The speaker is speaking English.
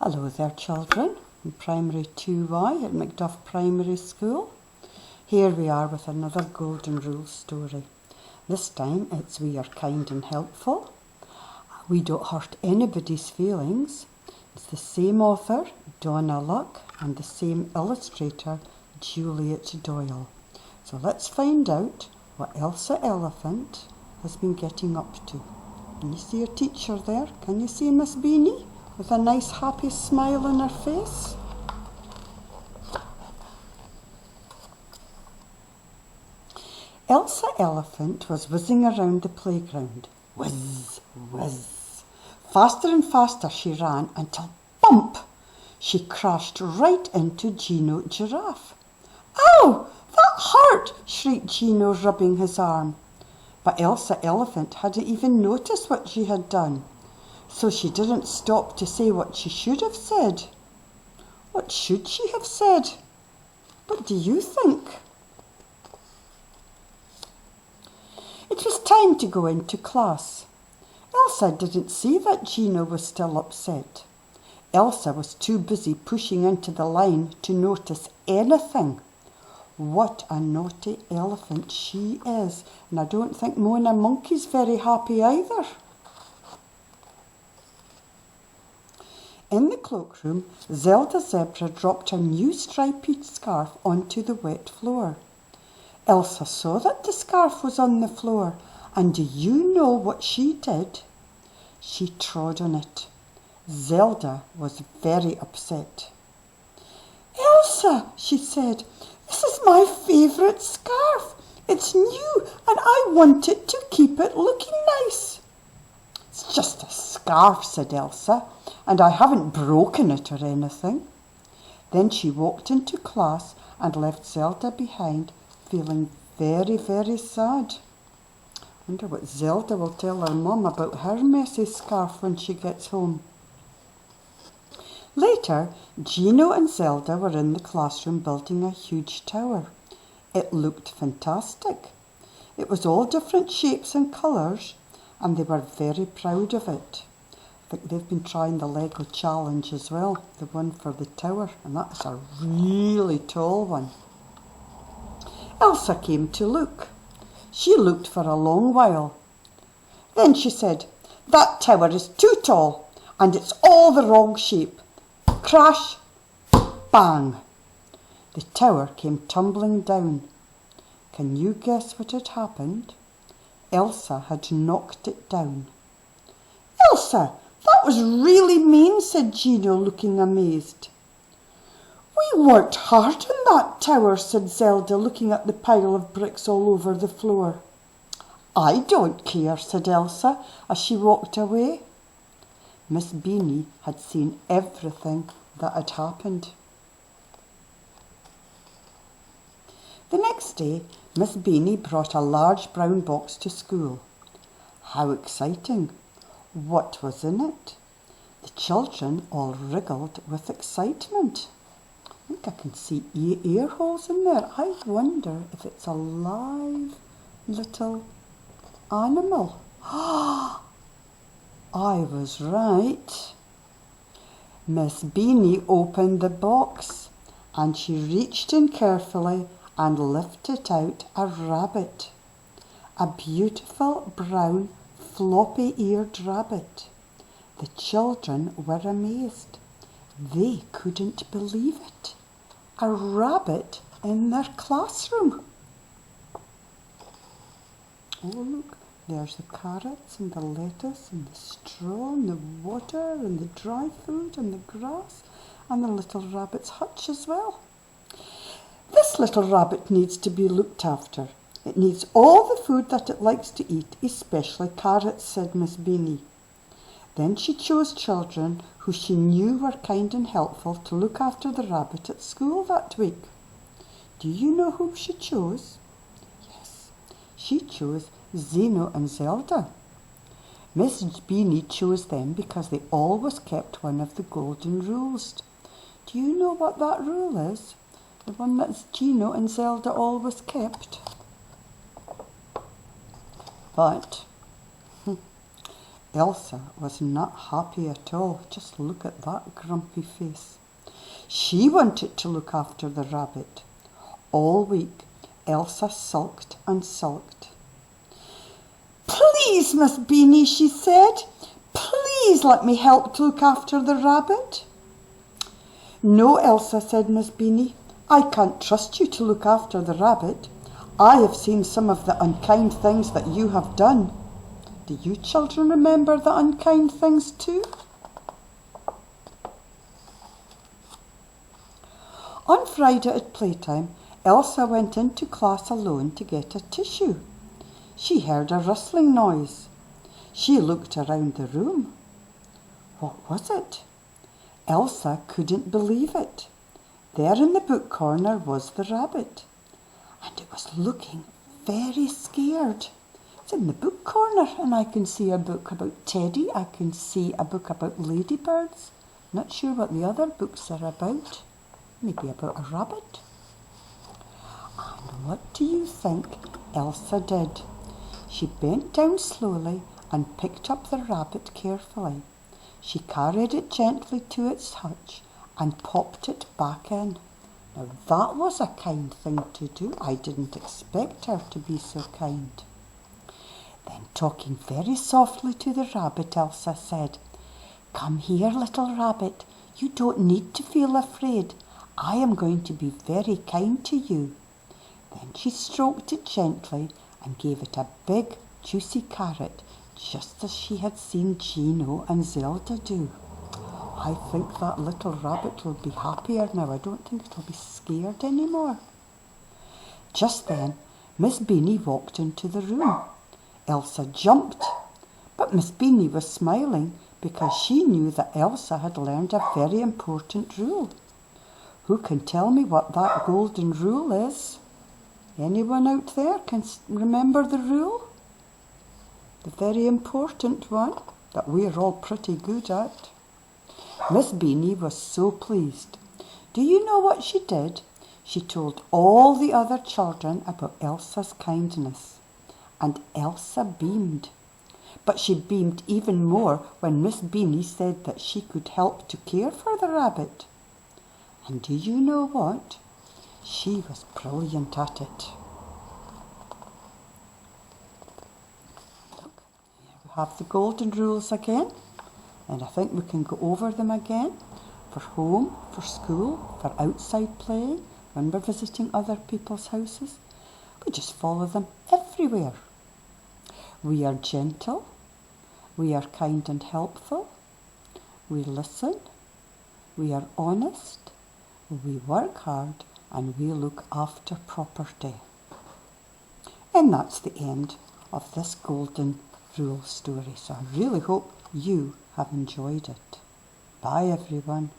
Hello there children, in Primary 2Y at Macduff Primary School. Here we are with another Golden Rule story. This time it's We Are Kind and Helpful. We don't hurt anybody's feelings. It's the same author, Donna Luck, and the same illustrator, Juliet Doyle. So let's find out what Elsa Elephant has been getting up to. Can you see your teacher there? Can you see Miss Beanie with a nice happy smile on her face? Elsa Elephant was whizzing around the playground. Whizz, whizz. Faster and faster she ran until, bump, she crashed right into Gino Giraffe. "Ow! That hurt!" shrieked Gino, rubbing his arm. But Elsa Elephant hadn't even noticed what she had done, so she didn't stop to say what she should have said. What should she have said? What do you think? It was time to go into class. Elsa didn't see that Gino was still upset. Elsa was too busy pushing into the line to notice anything. What a naughty elephant she is, and I don't think Mona Monkey's very happy either. In the cloakroom, Zelda Zebra dropped her new striped scarf onto the wet floor. Elsa saw that the scarf was on the floor, and do you know what she did? She trod on it. Zelda was very upset. "Elsa," she said, "this is my favourite scarf. It's new and I wanted to keep it looking nice." "It's just a scarf," said Elsa, "and I haven't broken it or anything." Then she walked into class and left Zelda behind, feeling very, very sad. I wonder what Zelda will tell her mum about her messy scarf when she gets home. Later, Gino and Zelda were in the classroom building a huge tower. It looked fantastic. It was all different shapes and colours, and they were very proud of it. I think they've been trying the Lego challenge as well, the one for the tower, and that's a really tall one. Elsa came to look. She looked for a long while. Then she said, "That tower is too tall, and it's all the wrong shape." Crash! Bang! The tower came tumbling down. Can you guess what had happened? Elsa had knocked it down. "Elsa, that was really mean," said Gino, looking amazed. "We worked hard on that tower," said Zelda, looking at the pile of bricks all over the floor. "I don't care," said Elsa as she walked away. Miss Beanie had seen everything that had happened. The next day, Miss Beanie brought a large brown box to school. How exciting! What was in it? The children all wriggled with excitement. I think I can see ear holes in there. I wonder if it's a live little animal. I was right. Miss Beanie opened the box and she reached in carefully and lifted out a rabbit. A beautiful brown floppy-eared rabbit. The children were amazed. They couldn't believe it. A rabbit in their classroom. Oh, look. There's the carrots and the lettuce and the straw and the water and the dry food and the grass and the little rabbit's hutch as well. This little rabbit needs to be looked after. It needs all the food that it likes to eat, especially carrots, said Miss Beanie. Then she chose children who she knew were kind and helpful to look after the rabbit at school that week. Do you know whom she chose? Yes, she chose Zeno and Zelda. Miss Beanie chose them because they always kept one of the golden rules. Do you know what that rule is? The one that Gino and Zelda always kept? But Elsa was not happy at all. Just look at that grumpy face. She wanted to look after the rabbit. All week, Elsa sulked and sulked. "Please, Miss Beanie," she said, "please let me help to look after the rabbit." "No, Elsa," said Miss Beanie, "I can't trust you to look after the rabbit. I have seen some of the unkind things that you have done. Do you children remember the unkind things too?" On Friday at playtime, Elsa went into class alone to get a tissue. She heard a rustling noise. She looked around the room. What was it? Elsa couldn't believe it. There in the book corner was the rabbit, and it was looking very scared. It's in the book corner, and I can see a book about Teddy. I can see a book about ladybirds. Not sure what the other books are about. Maybe about a rabbit. And what do you think Elsa did? She bent down slowly and picked up the rabbit carefully. She carried it gently to its hutch and popped it back in. Now that was a kind thing to do. I didn't expect her to be so kind. Then, talking very softly to the rabbit, Elsa said, "Come here, little rabbit. You don't need to feel afraid. I am going to be very kind to you." Then she stroked it gently and gave it a big, juicy carrot, just as she had seen Gino and Zelda do. I think that little rabbit will be happier now. I don't think it'll be scared anymore. Just then, Miss Beanie walked into the room. Elsa jumped, but Miss Beanie was smiling because she knew that Elsa had learned a very important rule. Who can tell me what that golden rule is? Anyone out there can remember the rule? The very important one that we're all pretty good at. Miss Beanie was so pleased. Do you know what she did? She told all the other children about Elsa's kindness, and Elsa beamed. But she beamed even more when Miss Beanie said that she could help to care for the rabbit. And do you know what? She was brilliant at it. Look, here we have the golden rules again, and I think we can go over them again for home, for school, for outside playing, when we're visiting other people's houses. We just follow them everywhere. We are gentle, we are kind and helpful, we listen, we are honest, we work hard, and we look after property. And that's the end of this golden rule story. So I really hope you have enjoyed it. Bye everyone.